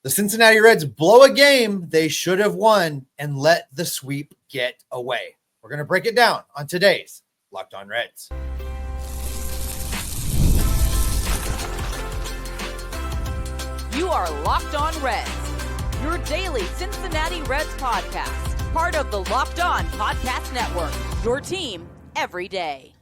The Cincinnati Reds blow a game they should have won and let the sweep get away. We're going to break it down on today's Locked On Reds. You are Locked On Reds, your daily Cincinnati Reds podcast, part of the Locked On Podcast Network, your team every day.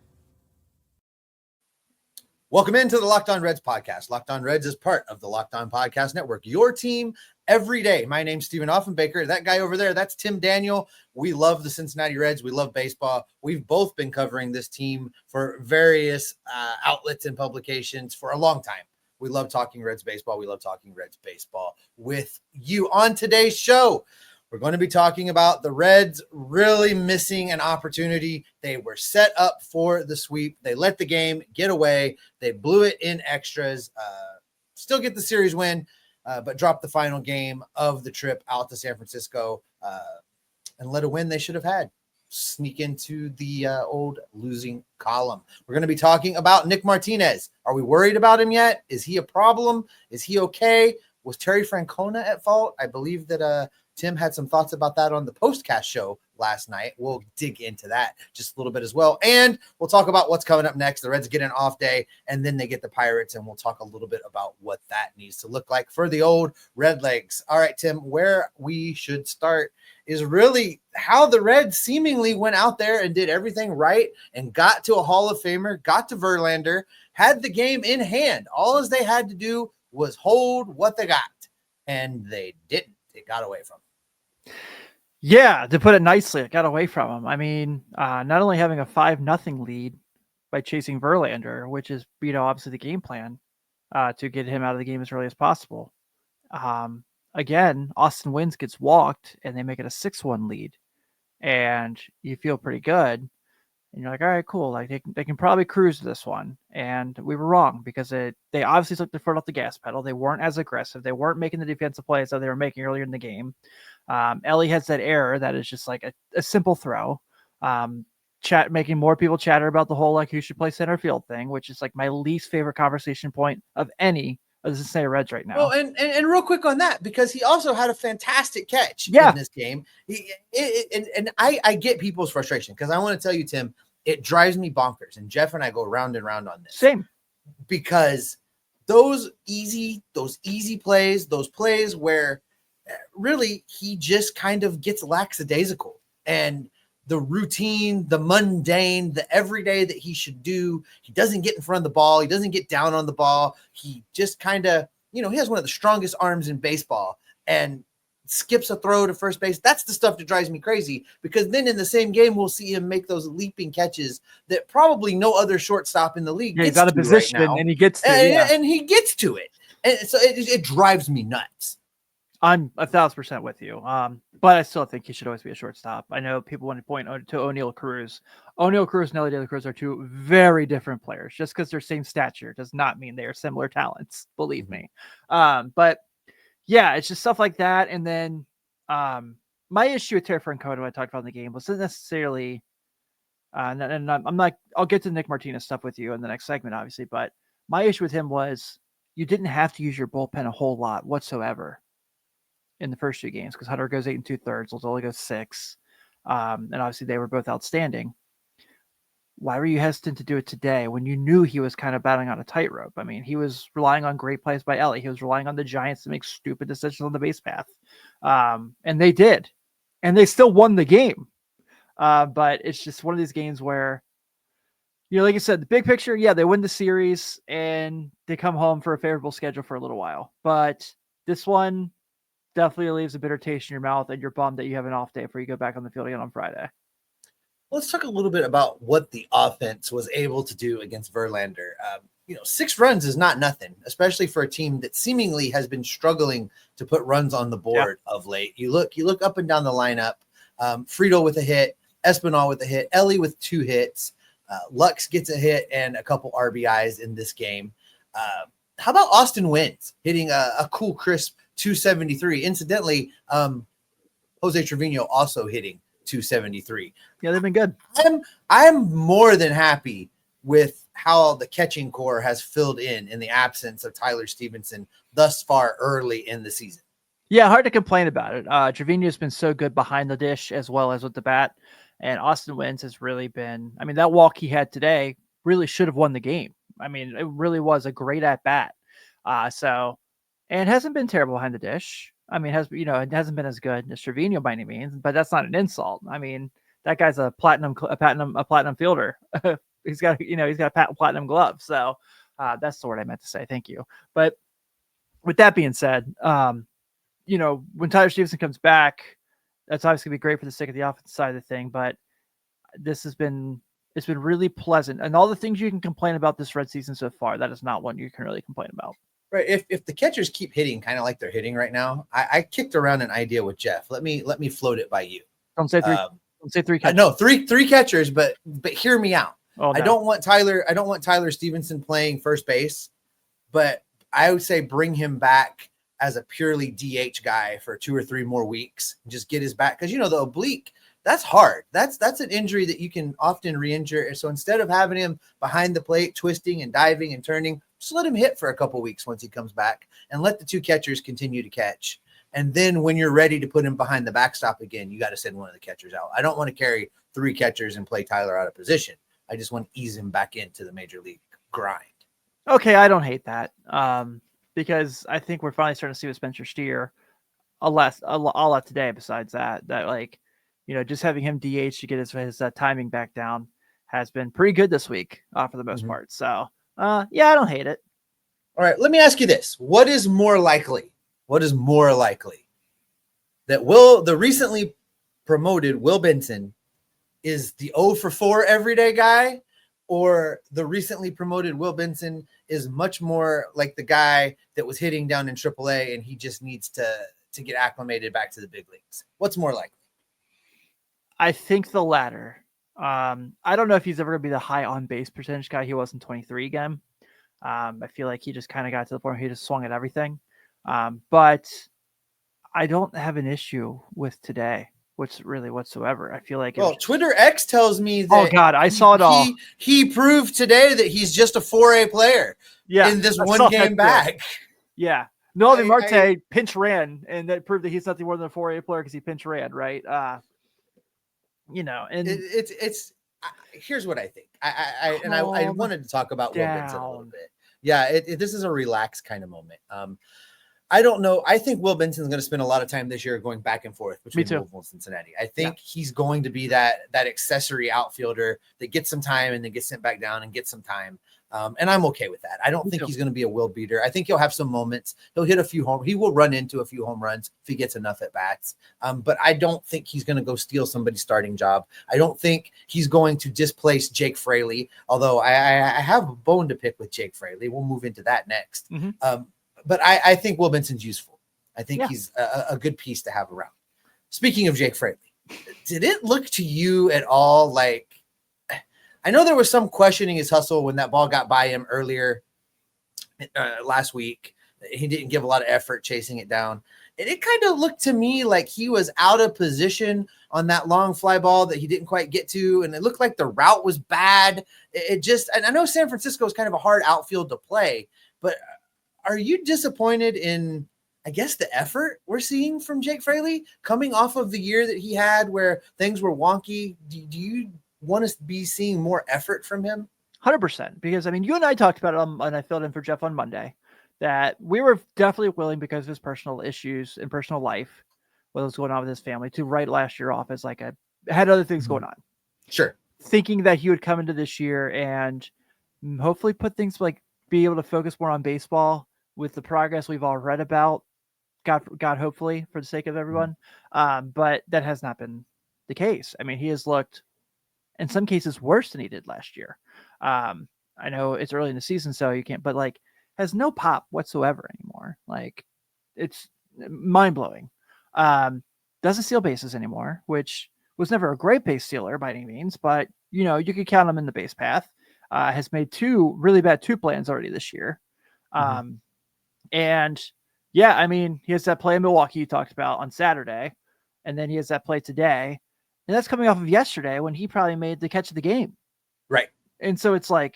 Welcome into the Locked On Reds podcast. Locked On Reds is part of the Locked On Podcast Network, your team every day. My name's Stephen Offenbaker. That guy over there, that's Tim Daniel. We love the Cincinnati Reds. We love baseball. We've both been covering this team for various outlets and publications for a long time. We love talking Reds baseball. We love talking Reds baseball with you. On today's show, we're going to be talking about the Reds really missing an opportunity. They were set up for the sweep. They let the game get away. They blew it in extras. Still get the series win, but dropped the final game of the trip out to San Francisco and let a win they should have had. Sneak into the old losing column. We're going to be talking about Nick Martinez. Are we worried about him yet? Is he a problem? Is he okay? Was Terry Francona at fault? I believe that Tim had some thoughts about that on the postcast show last night. We'll dig into that just a little bit as well. And we'll talk about what's coming up next. The Reds get an off day, and then they get the Pirates, and we'll talk a little bit about what that needs to look like for the old Redlegs. All right, Tim, where we should start is really how the Reds seemingly went out there and did everything right and got to a Hall of Famer, got to Verlander, had the game in hand. All as they had to do was hold what they got, and they didn't. It got away from them. Yeah, to put it nicely, it got away from them. I mean, not only having a 5-0 lead by chasing Verlander, which is, obviously the game plan to get him out of the game as early as possible. Again, Austin Wynns gets walked and they make it a 6-1 lead, and you feel pretty good. And you're like, all right, cool. Like they can probably cruise this one. And we were wrong because they obviously took their foot off the gas pedal. They weren't as aggressive. They weren't making the defensive plays that they were making earlier in the game. Ellie has that error that is just like a simple throw. Making more people chatter about the whole like who should play center field thing, which is like my least favorite conversation point of any of the Cincinnati Reds right now. Well, and real quick on that, because he also had a fantastic catch in this game. I get people's frustration because I want to tell you, Tim, it drives me bonkers. And Jeff and I go round and round on this. Same. Because those easy plays, those plays where really he just kind of gets lackadaisical, and the routine, the mundane, the everyday that he should do, he doesn't get in front of the ball. He doesn't get down on the ball. He just kind of, he has one of the strongest arms in baseball and skips a throw to first base. That's the stuff that drives me crazy, because then in the same game, we'll see him make those leaping catches that probably no other shortstop in the league gets he's out of position right now. And he gets to and he gets to it. And so it drives me nuts. I'm 1,000% with you. But I still think he should always be a shortstop. I know people want to point to O'Neal Cruz. O'Neal Cruz and Ellie De La Cruz are two very different players. Just because they're same stature does not mean they are similar talents. Believe me. But yeah, it's just stuff like that. And then my issue with Terry Francona, I talked about in the game, wasn't necessarily, and I'm like, I'll get to Nick Martinez stuff with you in the next segment, obviously. But my issue with him was you didn't have to use your bullpen a whole lot whatsoever in the first two games, because Hunter goes 8 2/3, Lozoli goes 6. And obviously they were both outstanding. Why were you hesitant to do it today when you knew he was kind of battling on a tightrope? I mean, he was relying on great plays by Ellie. He was relying on the Giants to make stupid decisions on the base path. And they did. And they still won the game. But it's just one of these games where, like you said, the big picture, yeah, they win the series and they come home for a favorable schedule for a little while. But this one definitely leaves a bitter taste in your mouth, and you're bummed that you have an off day before you go back on the field again on Friday. Let's talk a little bit about what the offense was able to do against Verlander. 6 runs is not nothing, especially for a team that seemingly has been struggling to put runs on the board of late. You look up and down the lineup. Friedel with a hit, Espinal with a hit, Ellie with 2 hits. Lux gets a hit and a couple RBIs in this game. How about Austin Wynns hitting a cool, crisp 273? Incidentally, Jose Trevino also hitting 273. Yeah, they've been good. I'm more than happy with how the catching core has filled in the absence of Tyler Stevenson thus far early in the season. Yeah, hard to complain about it. Trevino's been so good behind the dish as well as with the bat. And Austin Wynns has really been, I mean, that walk he had today really should have won the game. I mean, it really was a great at bat. And hasn't been terrible behind the dish. I mean, it hasn't been as good as Trevino by any means, but that's not an insult. I mean, that guy's a platinum fielder. he's got a platinum glove. So that's the word I meant to say. Thank you. But with that being said, when Tyler Stevenson comes back, that's obviously going to be great for the sake of the offensive side of the thing. But it's been really pleasant. And all the things you can complain about this Red season so far, that is not one you can really complain about. Right. If the catchers keep hitting kind of like they're hitting right now, I kicked around an idea with Jeff. Let me float it by you. Don't say three. Don't say three catchers. No, three catchers, but hear me out. Oh, no. I don't want Tyler Stevenson playing first base, but I would say bring him back as a purely DH guy for 2 or 3 more weeks and just get his back. Because, the oblique, that's hard. That's an injury that you can often re-injure. So instead of having him behind the plate, twisting and diving and turning, just let him hit for a couple weeks once he comes back and let the 2 catchers continue to catch. And then when you're ready to put him behind the backstop again, you got to send one of the catchers out. I don't want to carry 3 catchers and play Tyler out of position. I just want to ease him back into the major league grind. Okay, I don't hate that. Because I think we're finally starting to see with Spencer Steer a lot today. Besides that just having him DH to get his timing back down has been pretty good this week for the most part. So I don't hate it. All right, let me ask you this: What is more likely that the recently promoted Will Benson is the 0 for 4 everyday guy, or the recently promoted Will Benson is much more like the guy that was hitting down in AAA and he just needs to get acclimated back to the big leagues? What's more likely? I think the latter. I don't know if he's ever going to be the high on base percentage guy he was in 23 again. I feel like he just kind of got to the point where he just swung at everything. But I don't have an issue with today. Whatsoever. I feel like Twitter X tells me that. Oh God, I saw it all. He proved today that he's just a 4A player. Yeah, in this one game back. Yeah, Nolan Marte pinch ran, and that proved that he's nothing more than a 4A player because he pinch ran, right? And it's here's what I think. I wanted to talk about Will Benson a little bit. Yeah, this is a relaxed kind of moment. I don't know. I think Will Benson's going to spend a lot of time this year going back and forth between Louisville and Cincinnati. I think he's going to be that accessory outfielder that gets some time and then gets sent back down and gets some time. And I'm okay with that. I don't think he's going to be a will beater. I think he'll have some moments. He'll hit a few he will run into a few home runs if he gets enough at bats. But I don't think he's going to go steal somebody's starting job. I don't think he's going to displace Jake Fraley, although I have a bone to pick with Jake Fraley. We'll move into that next. But I think Will Benson's useful. I think he's a good piece to have around. Speaking of Jake Fraley, did it look to you at all like, I know there was some questioning his hustle when that ball got by him earlier last week. He didn't give a lot of effort chasing it down. And it kind of looked to me like he was out of position on that long fly ball that he didn't quite get to. And it looked like the route was bad. And I know San Francisco is kind of a hard outfield to play, but are you disappointed in, I guess, the effort we're seeing from Jake Fraley coming off of the year that he had where things were wonky? Do you want to be seeing more effort from him? 100%. Because, I mean, you and I talked about it, and I filled in for Jeff on Monday, that we were definitely willing, because of his personal issues and personal life, what was going on with his family, to write last year off as had other things going on. Sure. Thinking that he would come into this year and hopefully put things be able to focus more on baseball with the progress we've all read about, God, hopefully, for the sake of everyone. But that has not been the case. I mean, he has looked, in some cases, worse than he did last year. I know it's early in the season, so you can't, but has no pop whatsoever anymore. It's mind-blowing. Doesn't steal bases anymore, which was never a great base stealer by any means, but you could count him in the base path. Has made 2 really bad 2-plans already this year. And yeah, I mean, he has that play in Milwaukee you talked about on Saturday, and then he has that play today, and that's coming off of yesterday when he probably made the catch of the game. Right. And so it's I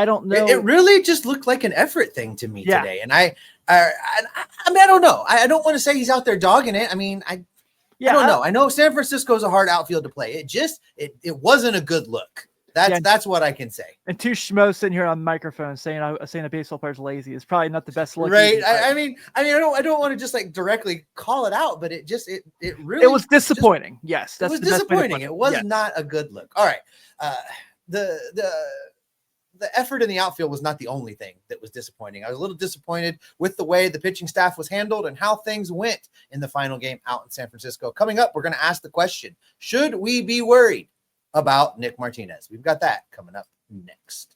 don't know. It really just looked like an effort thing to me today. And I mean, I don't know. I don't want to say he's out there dogging it. I mean, I don't know. I know San Francisco's a hard outfield to play. It wasn't a good look. That's what I can say. And two schmoes sitting here on microphones saying a baseball player's lazy is probably not the best look. Right. I mean, I don't want to just like directly call it out, but it really was disappointing. Yes, it was disappointing. It was not a good look. All right. The effort in the outfield was not the only thing that was disappointing. I was a little disappointed with the way the pitching staff was handled and how things went in the final game out in San Francisco. Coming up, we're going to ask the question, should we be worried about Nick Martinez? We've got that coming up next.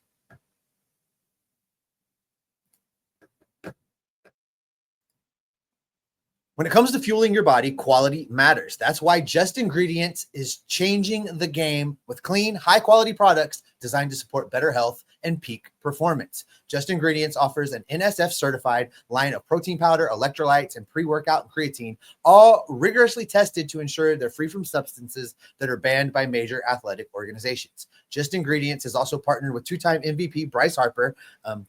When it comes to fueling your body, quality matters. That's why Just Ingredients is changing the game with clean, high-quality products designed to support better health and peak performance. Just Ingredients offers an NSF-certified line of protein powder, electrolytes, and pre-workout and creatine, all rigorously tested to ensure they're free from substances that are banned by major athletic organizations. Just Ingredients has also partnered with two-time MVP Bryce Harper.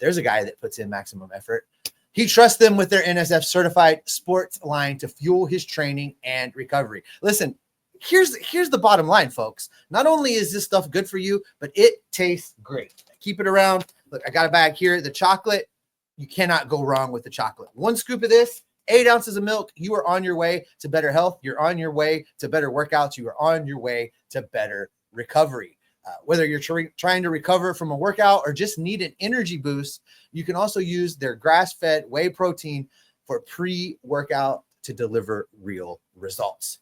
There's a guy that puts in maximum effort. He trusts them with their NSF certified sports line to fuel his training and recovery. Listen, here's the bottom line, folks. Not only is this stuff good for you, but it tastes great. Keep it around. Look, I got a bag here. The chocolate, you cannot go wrong with the chocolate. 1 scoop of this, 8 ounces of milk. You are on your way to better health. You're on your way to better workouts. You are on your way to better recovery. Whether you're trying to recover from a workout or just need an energy boost, you can also use their grass-fed whey protein for pre-workout to deliver real results.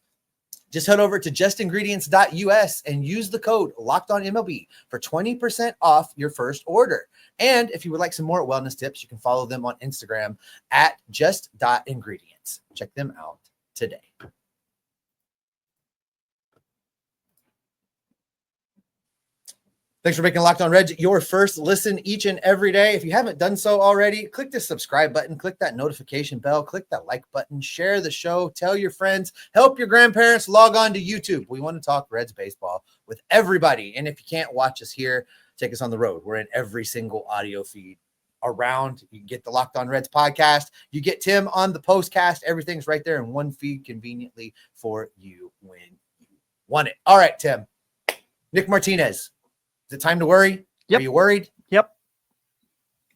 Just head over to justingredients.us and use the code LOCKEDONMLB for 20% off your first order. And if you would like some more wellness tips, you can follow them on Instagram at just.ingredients. Check them out today. Thanks for making Locked On Reds your first listen each and every day. If you haven't done so already, click the subscribe button, click that notification bell, click that like button, share the show, tell your friends, help your grandparents, log on to YouTube. We want to talk Reds baseball with everybody. And if you can't watch us here, take us on the road. We're in every single audio feed around. You get the Locked On Reds podcast. You get Tim on the postcast. Everything's right there in one feed conveniently for you when you want it. All right, Tim. Nick Martinez. Is it time to worry? Yep. Are you worried? Yep.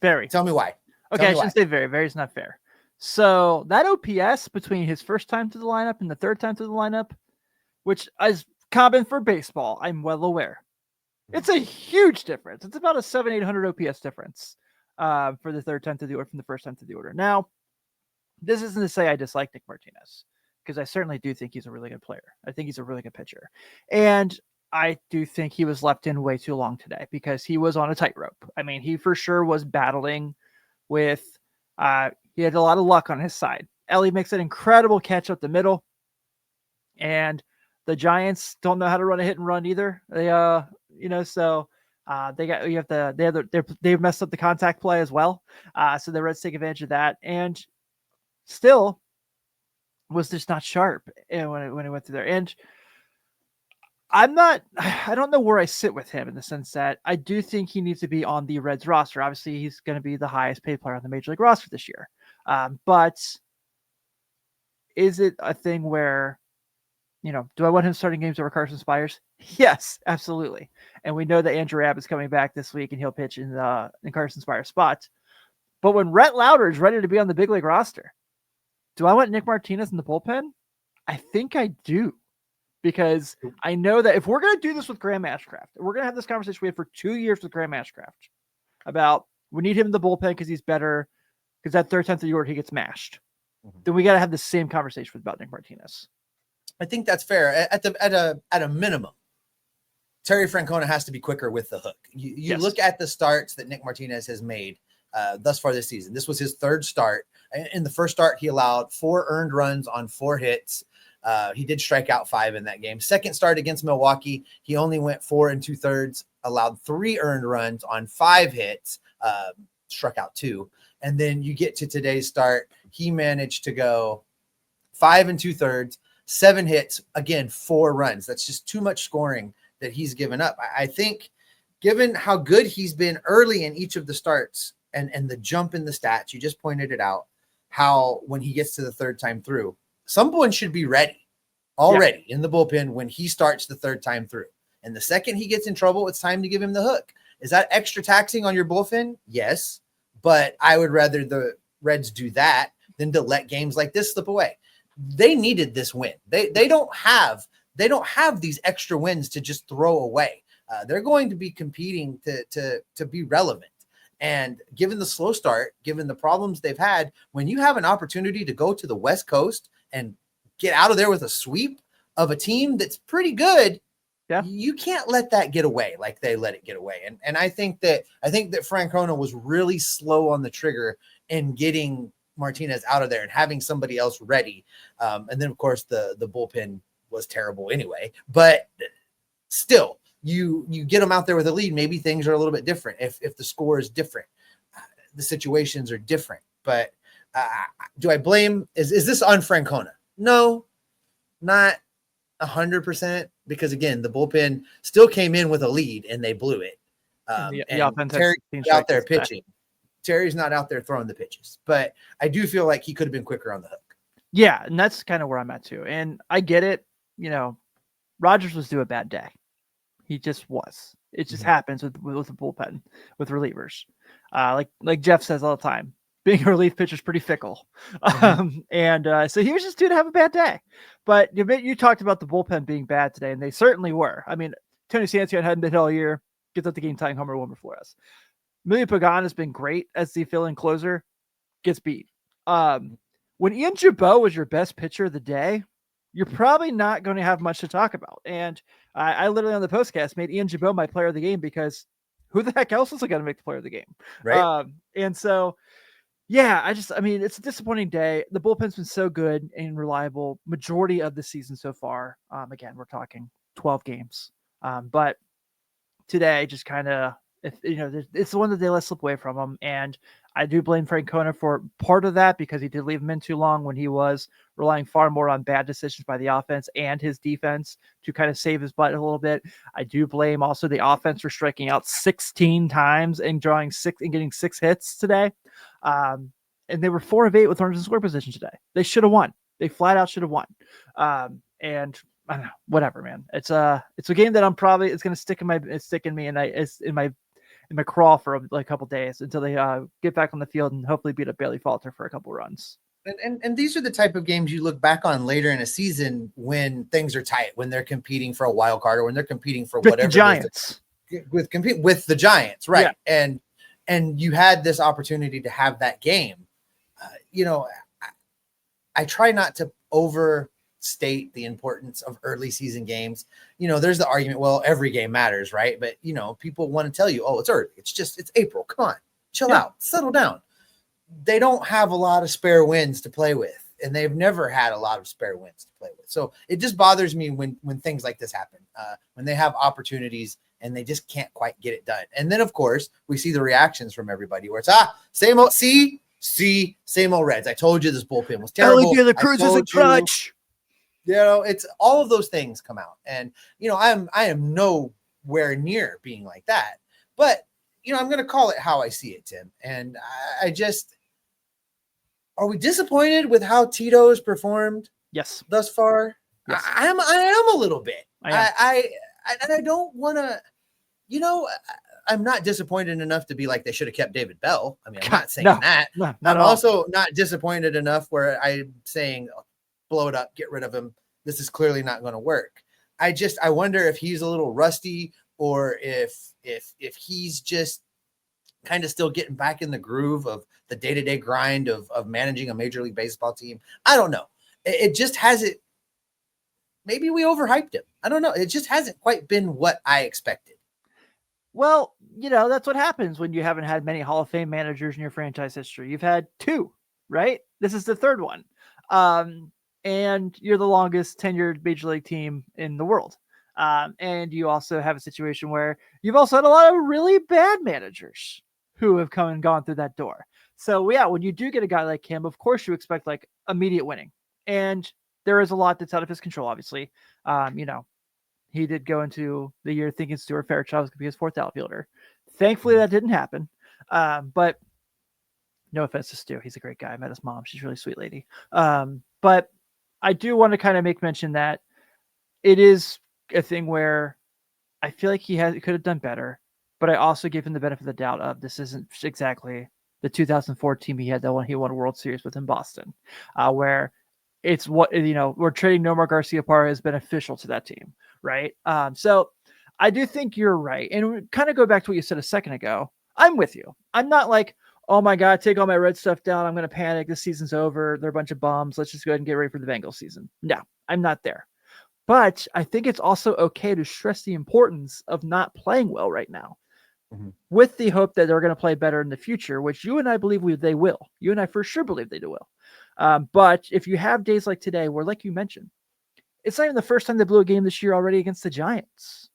Very. Tell me why. Okay, I shouldn't say very. Very is not fair. So that OPS between his first time to the lineup and the third time to the lineup, which is common for baseball, I'm well aware. It's a huge difference. It's about a 700-800 OPS difference for the third time to the order from the first time to the order. Now, this isn't to say I dislike Nick Martinez, because I certainly do think he's a really good player. I think he's a really good pitcher. And I do think he was left in way too long today because he was on a tightrope. I mean, he for sure was battling with, he had a lot of luck on his side. Ellie makes an incredible catch up the middle, and the Giants don't know how to run a hit and run either. They, they messed up the contact play as well. So the Reds take advantage of that, and still was just not sharp when it went through there. And I don't know where I sit with him in the sense that I do think he needs to be on the Reds roster. Obviously, he's going to be the highest paid player on the Major League roster this year. But is it a thing where, do I want him starting games over Carson Spires? Yes, absolutely. And we know that Andrew Abb is coming back this week and he'll pitch in Carson Spires' spot. But when Rhett Lauder is ready to be on the big league roster, do I want Nick Martinez in the bullpen? I think I do. Because I know that if we're going to do this with Graham Ashcraft, we're going to have this conversation we had for 2 years with Graham Ashcraft about we need him in the bullpen because he's better, because that third time through the order he gets mashed. Then we got to have the same conversation about Nick Martinez. I think that's fair. At a minimum, Terry Francona has to be quicker with the hook. You look at the starts that Nick Martinez has made thus far this season. This was his third start. In the first start, he allowed 4 earned runs on 4 hits. He did strike out 5 in that game. Second start against Milwaukee, he only went 4 2/3, allowed 3 earned runs on 5 hits, struck out 2. And then you get to today's start, he managed to go 5 2/3, 7 hits, again, 4 runs. That's just too much scoring that he's given up. I think given how good he's been early in each of the starts and the jump in the stats, you just pointed it out, how when he gets to the third time through, someone should be ready already in the bullpen when he starts the third time through. And the second he gets in trouble, it's time to give him the hook. Is that extra taxing on your bullpen? Yes. But I would rather the Reds do that than to let games like this slip away. They needed this win. They don't have these extra wins to just throw away. They're going to be competing to be relevant. And given the slow start, given the problems they've had, when you have an opportunity to go to the West Coast and get out of there with a sweep of a team that's pretty good, you can't let that get away like they let it get away. And I think that Francona was really slow on the trigger in getting Martinez out of there and having somebody else ready. And then of course the bullpen was terrible anyway, but still you get them out there with a lead. Maybe things are a little bit different. If the score is different, the situations are different, but do I blame, is this on Francona? No, not 100%, because again, the bullpen still came in with a lead and they blew it. And Terry's out there pitching. Terry's not out there throwing the pitches, but I do feel like he could have been quicker on the hook. Yeah, and that's kind of where I'm at too. And I get it. Rogers was due a bad day. He just was. It just happens with the bullpen, with relievers. Like Jeff says all the time, being a relief pitcher is pretty fickle. So he was just due to have a bad day. But you talked about the bullpen being bad today, and they certainly were. I mean, Tony Sancion hadn't been hit all year, gets up the game tying homer, Wilmer Flores. Emilio Pagan has been great as the fill-in closer, gets beat. When Ian Gibaut was your best pitcher of the day, you're probably not going to have much to talk about. And I literally on the postcast made Ian Gibaut my player of the game, because who the heck else is going to make the player of the game? Right. And so, yeah, I mean, it's a disappointing day. The bullpen's been so good and reliable majority of the season so far. Again, we're talking 12 games. But today just kind of, it's the one that they let slip away from them. And I do blame Francona for part of that, because he did leave him in too long when he was relying far more on bad decisions by the offense and his defense to kind of save his butt a little bit. I do blame also the offense for striking out 16 times and getting 6 hits today. And they were 4 of 8 with runners in score position today. They should have won. They flat out should have won. And I don't know, whatever, man. It's a game that it's going to stick in me, and it's in my crawl for a couple days until they get back on the field and hopefully beat up Bailey Falter for a couple runs. And these are the type of games you look back on later in a season when things are tight, when they're competing for a wild card, or when they're competing for whatever. The Giants. With the Giants, right? Yeah. And you had this opportunity to have that game. I try not to overstate the importance of early season games. There's the argument, well, every game matters, right? But people want to tell you, oh, it's early. It's April. Come on, chill out, settle down. They don't have a lot of spare wins to play with, and they've never had a lot of spare wins to play with. So it just bothers me when things like this happen, when they have opportunities and they just can't quite get it done. And then of course we see the reactions from everybody where it's same old, same old Reds. I told you this bullpen was terrible. The Cruz is a crutch. It's all of those things come out, and I am nowhere near being like that, but I'm going to call it how I see it, Tim. And I just, are we disappointed with how Tito's performed? Yes. Thus far? Yes. I am a little bit. I don't want to, I'm not disappointed enough to be like they should have kept David Bell. I mean, I'm not saying that. No, I'm also not disappointed enough where I'm saying, blow it up, get rid of him. This is clearly not going to work. I wonder if he's a little rusty, or if he's just kind of still getting back in the groove of the day-to-day grind of managing a Major League Baseball team. I don't know. It just hasn't. Maybe we overhyped him. I don't know. It just hasn't quite been what I expected. Well, that's what happens when you haven't had many Hall of Fame managers in your franchise history. You've had 2, right? This is the 3rd one. And you're the longest tenured Major League team in the world. And you also have a situation where you've also had a lot of really bad managers who have come and gone through that door. So yeah, when you do get a guy like him, of course you expect like immediate winning, and there is a lot that's out of his control. Obviously, he did go into the year thinking Stuart Fairchild was going to be his 4th outfielder. Thankfully that didn't happen. But No offense to Stu. He's a great guy. I met his mom. She's a really sweet lady. But I do want to kind of make mention that it is a thing where I feel like he could have done better, but I also give him the benefit of the doubt of this isn't exactly the 2004 team he had that when he won a World Series with in Boston, where it's we're trading Nomar Garciaparra is beneficial to that team, right? So I do think you're right. And kind of go back to what you said a second ago. I'm with you. I'm not like, oh my God, take all my Red stuff down. I'm going to panic. This season's over. They're a bunch of bums. Let's just go ahead and get ready for the Bengals season. No, I'm not there. But I think it's also okay to stress the importance of not playing well right now, with the hope that they're going to play better in the future, which you and I believe they will. You and I for sure believe they will. But if you have days like today where, like you mentioned, it's not even the first time they blew a game this year already against the Giants.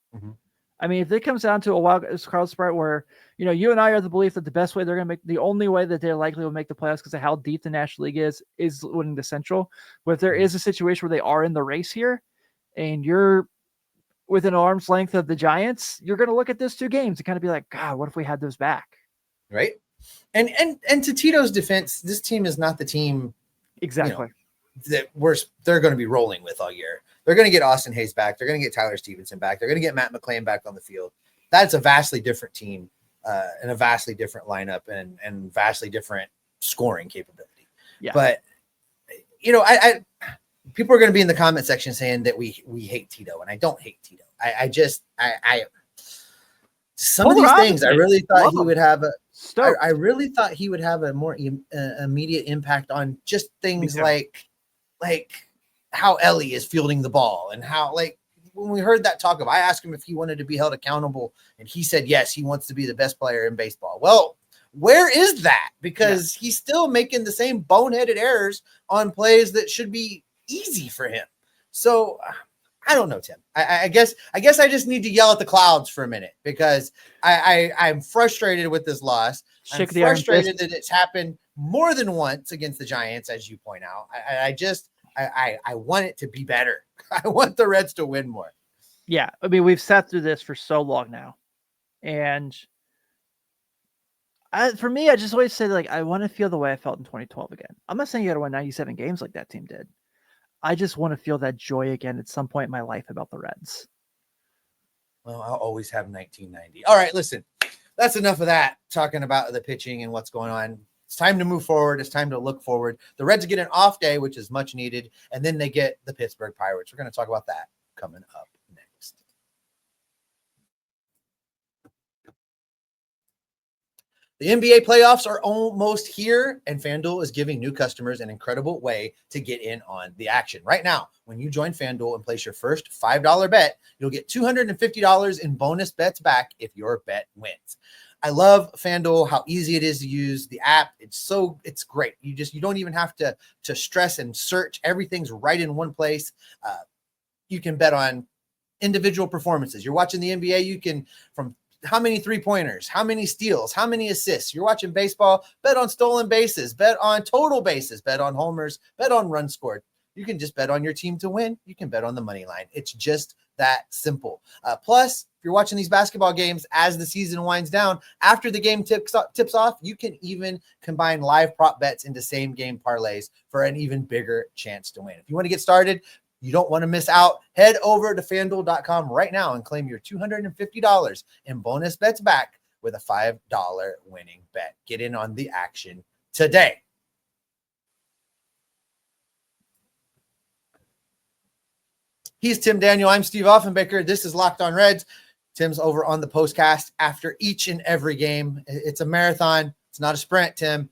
I mean, if it comes down to a wild card spot where, you and I are the belief that the best way they're going to the only way that they're likely to make the playoffs because of how deep the National League is winning the Central. But if there is a situation where they are in the race here and you're within arm's length of the Giants, you're going to look at those two games and kind of be like, God, what if we had those back? Right. And to Tito's defense, this team is not the team exactly that they're going to be rolling with all year. They're going to get Austin Hayes back. They're going to get Tyler Stevenson back. They're going to get Matt McClain back on the field. That's a vastly different team and a vastly different lineup and vastly different scoring capability. Yeah. But, I people are going to be in the comment section saying that we hate Tito, and I don't hate Tito. Some of these things, I really thought he would have I really thought he would have a more immediate impact on just things like how Ellie is fielding the ball and how, when we heard that talk of, I asked him if he wanted to be held accountable and he said, yes, he wants to be the best player in baseball. Well, where is that? Because he's still making the same boneheaded errors on plays that should be easy for him. So I don't know, Tim. I guess I just need to yell at the clouds for a minute because I'm frustrated with this loss. I'm frustrated that it's happened more than once against the Giants, as you point out. I want it to be better. I want the Reds to win more. Yeah. I mean, we've sat through this for so long now. And for me, I just always say, I want to feel the way I felt in 2012 again. I'm not saying you got to win 97 games like that team did. I just want to feel that joy again at some point in my life about the Reds. Well, I'll always have 1990. All right, listen, that's enough of that, talking about the pitching and what's going on. It's time to move forward. It's time to look forward. The Reds get an off day, which is much needed, and then they get the Pittsburgh Pirates. We're going to talk about that coming up next. The NBA playoffs are almost here, and FanDuel is giving new customers an incredible way to get in on the action. Right now, when you join FanDuel and place your first $5 bet, you'll get $250 in bonus bets back if your bet wins. I love FanDuel, how easy it is to use the app. It's great. You don't even have to stress and search. Everything's right in one place. You can bet on individual performances. You're watching the NBA. You can, from how many 3-pointers, how many steals, how many assists. You're watching baseball, bet on stolen bases, bet on total bases, bet on homers, bet on runs scored. You can just bet on your team to win. You can bet on the money line. It's just that simple. Plus, if you're watching these basketball games as the season winds down, after the game tips off, you can even combine live prop bets into same game parlays for an even bigger chance to win. If you want to get started, you don't want to miss out. Head over to FanDuel.com right now and claim your $250 in bonus bets back with a $5 winning bet. Get in on the action today. He's Tim Daniel. I'm Steve Offenbaker. This is Locked On Reds. Tim's over on the postcast after each and every game. It's a marathon. It's not a sprint, Tim.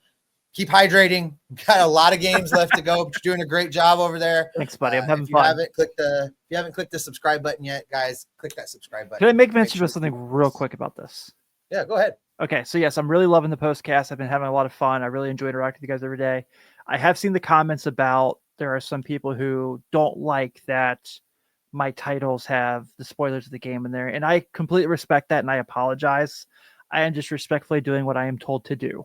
Keep hydrating. We've got a lot of games left to go, but you're doing a great job over there. Thanks, buddy. I'm having if fun. If you haven't clicked the subscribe button yet, guys, click that subscribe button. Can I make mention of something real quick about this? Yeah, go ahead. Okay, so yes, I'm really loving the postcast. I've been having a lot of fun. I really enjoy interacting with you guys every day. I have seen the comments about there are some people who don't like that my titles have the spoilers of the game in there, and I completely respect that, and I apologize. I am just respectfully doing what I am told to do.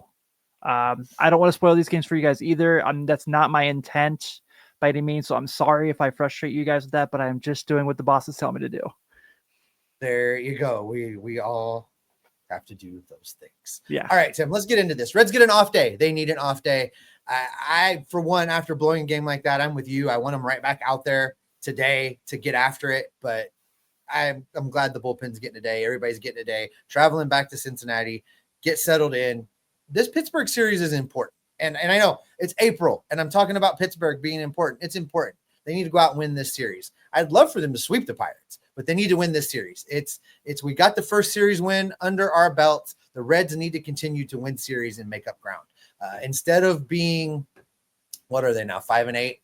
I don't want to spoil these games for you guys either. That's not my intent by any means, so I'm sorry if I frustrate you guys with that, but I'm just doing what the bosses tell me to do. There you go. We all have to do those things. Yeah. All right, Tim, let's get into this. Reds get an off day. They need an off day. I for one, after blowing a game like that, I'm with you. I want them right back out there today to get after it. But I'm glad the bullpen's getting a day. Everybody's getting a day. Traveling back to Cincinnati, get settled in. This Pittsburgh series is important. And I know it's April, and I'm talking about Pittsburgh being important. It's important. They need to go out and win this series. I'd love for them to sweep the Pirates, but they need to win this series. We got the first series win under our belts. The Reds need to continue to win series and make up ground. Instead of being, what are they now, 5-8?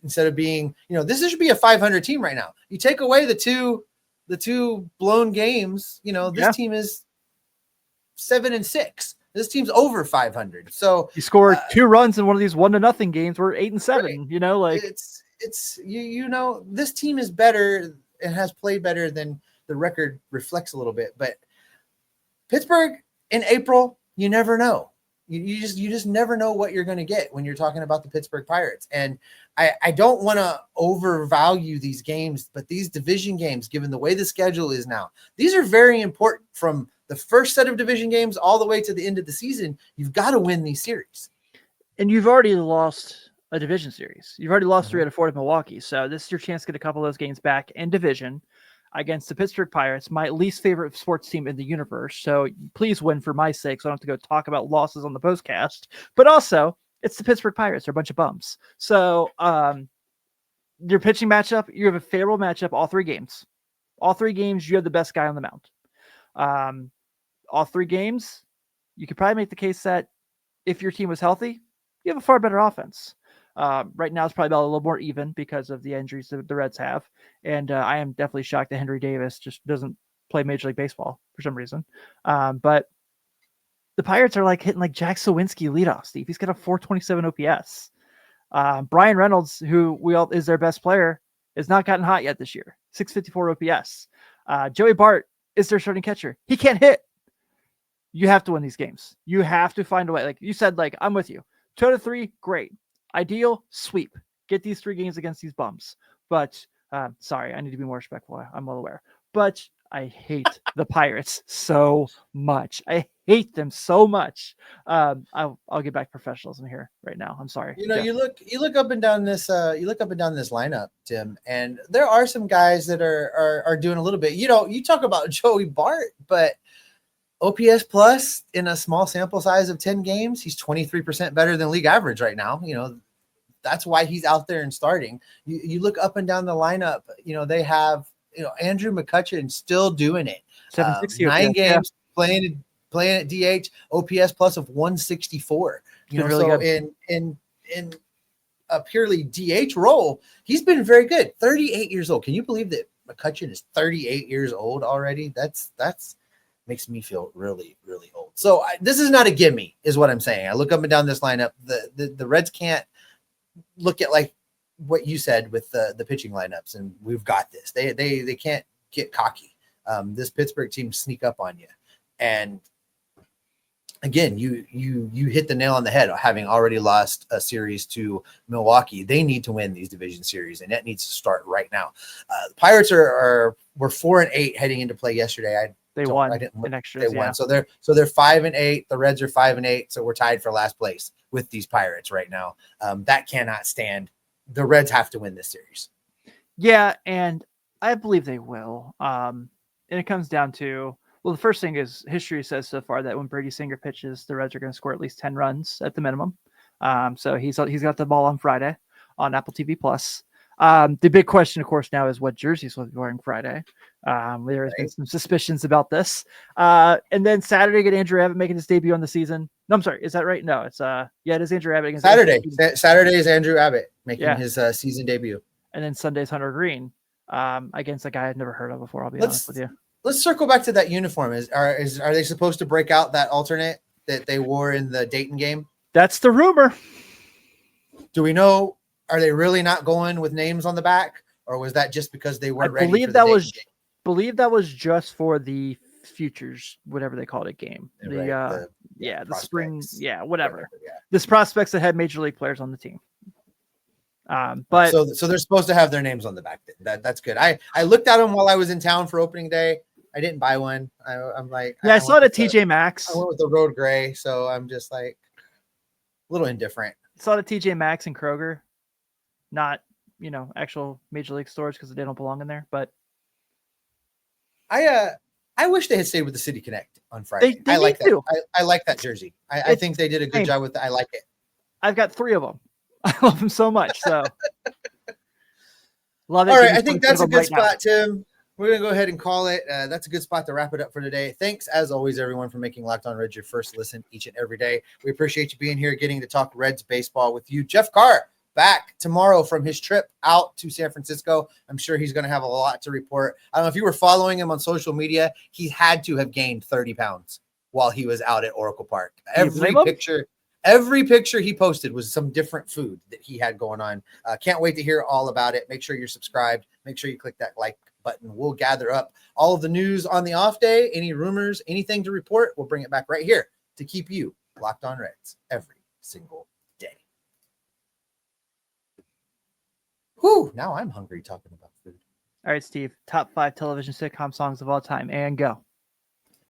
Instead of being, this should be a 500 team right now. You take away the two blown games, this team is 7-6. This team's over 500. So you scored 2 runs in one of these 1-0 games. We're 8-7. Right. It's this team is better and has played better than the record reflects a little bit. But Pittsburgh in April, you never know. You just never know what you're going to get when you're talking about the Pittsburgh Pirates. And I don't want to overvalue these games, but these division games, given the way the schedule is now, these are very important. From the first set of division games all the way to the end of the season, you've got to win these series. And you've already lost a division series. You've already lost 3 out of 4 to Milwaukee. So this is your chance to get a couple of those games back in division against the Pittsburgh Pirates, my least favorite sports team in the universe. So please win for my sake, so I don't have to go talk about losses on the postcast. But also, it's the Pittsburgh Pirates. They're a bunch of bums. So your pitching matchup, you have a favorable matchup all 3 games. All 3 games, you have the best guy on the mound. All 3 games, you could probably make the case that if your team was healthy, you have a far better offense. Right now, it's probably about a little more even because of the injuries that the Reds have. And I am definitely shocked that Henry Davis just doesn't play Major League Baseball for some reason. But the Pirates are like hitting like Jack Sawinski leadoff, Steve. He's got a 427 OPS. Brian Reynolds, who is their best player, has not gotten hot yet this year. 654 OPS. Joey Bart is their starting catcher. He can't hit. You have to win these games. You have to find a way. Like you said, I'm with you. 2-3, great. Ideal, sweep. Get these 3 games against these bums. But sorry, I need to be more respectful. I'm well aware. But I hate the Pirates so much. I hate them so much. I'll get back to professionalism here right now. I'm sorry. You look up and down this lineup, Tim, and there are some guys that are doing a little bit. You talk about Joey Bart, but OPS plus in a small sample size of 10 games, he's 23% better than league average right now. That's why he's out there and starting. You look up and down the lineup, they have, Andrew McCutchen still doing it. 9 games playing at DH, OPS plus of 164. Really in a purely DH role, he's been very good. 38 years old. Can you believe that McCutchen is 38 years old already? That's makes me feel really, really old. So this is not a gimme, is what I'm saying. I look up and down this lineup. The Reds can't look at like what you said with the pitching lineups, and we've got this. They can't get cocky. This Pittsburgh team sneak up on you, and again, you hit the nail on the head. Having already lost a series to Milwaukee, they need to win these division series, and that needs to start right now. The Pirates were 4-8 heading into play yesterday. They won in extras. They won. So they're 5-8. The Reds are 5-8. So we're tied for last place with these Pirates right now. That cannot stand. The Reds have to win this series. Yeah, and I believe they will. And it comes down to, well, the first thing is history says so far that when Brady Singer pitches, the Reds are going to score at least 10 runs at the minimum. So he's got the ball on Friday on Apple TV Plus. The big question, of course, now is what jerseys will be wearing Friday. There has been some suspicions about this. And then Saturday, get Andrew Abbott making his debut on the season. No, I'm sorry. Is that right? No, it's it is Andrew Abbott. Saturday. Saturday is Andrew Abbott making his season debut. And then Sunday's Hunter Green against a guy I'd never heard of before. I'll be honest with you. Let's circle back to that uniform. Are they supposed to break out that alternate that they wore in the Dayton game? That's the rumor. Do we know? Are they really not going with names on the back, or was that just because they weren't ready? Believe that was just for the futures, whatever they called it, game. The spring, whatever. This prospects that had major league players on the team. But so they're supposed to have their names on the back. That's good. I looked at them while I was in town for opening day. I didn't buy one. I'm like, Yeah, I saw it at went TJ Maxx. I went with the road gray, so I'm just like a little indifferent. Saw it at TJ Maxx and Kroger, not actual major league stores because they don't belong in there. But I wish they had stayed with the City Connect on Friday. They I like need that. to. I like that jersey. I think they did a good job with that. I like it. I've got 3 of them. I love them so much. So love it. All right, I think that's a good spot, Tim. We're going to go ahead and call it. That's a good spot to wrap it up for today. Thanks, as always, everyone, for making Locked On Reds your first listen each and every day. We appreciate you being here, getting to talk Reds baseball with you. Jeff Carr back tomorrow from his trip out to San Francisco. I'm sure he's going to have a lot to report. I don't know if you were following him on social media. He had to have gained 30 pounds while he was out at Oracle Park. Every picture he posted was some different food that he had going on. Can't wait to hear all about it. Make sure you're subscribed. Make sure you click that like button. We'll gather up all of the news on the off day, any rumors, anything to report. We'll bring it back right here to keep you locked on Reds every single day. Whew, now I'm hungry talking about food. All right, Steve, top 5 television sitcom songs of all time, and go.